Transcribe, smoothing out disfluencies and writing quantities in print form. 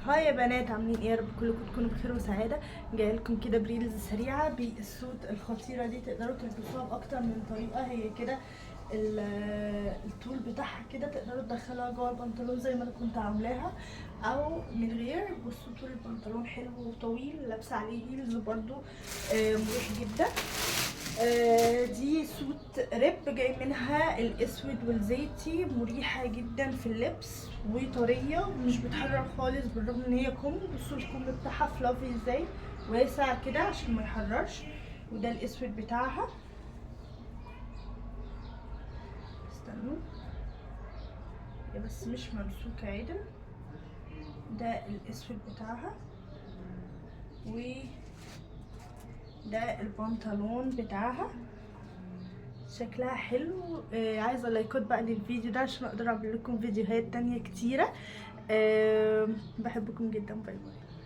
هاي يا بنات، عاملين ايه؟ يا رب كلكم تكونوا بخير وسعاده. جايه لكم كده بريلز سريعه بالصوت الخطيره دي، تقدروا تلبسوها باكتر من طريقه. هي كده الطول بتاعها كده تقدروا تدخلوها جوه البنطلون زي ما انا كنت عاملاها، او من غير. بصوا طول البنطلون حلو وطويل، لابسه عليه هيلز برضو مريح جدا. دي سوت ريب جاي منها الاسود والزيتي، مريحه جدا في اللبس وطريه ومش بتحرر خالص، بالرغم ان هي كم. بصوا الكم بتاعها فلافي ازاي، واسع كده عشان ما يحررش. وده الاسود بتاعها، استنوا هي بس مش ممسوكه عدل. ده الاسود بتاعها، وده البنطلون بتاعها. شكلها حلو. عايزه لايكات بقى للفيديو ده عشان اقدر اعمل لكم فيديوهات تانية كتيره. بحبكم جدا، باي باي.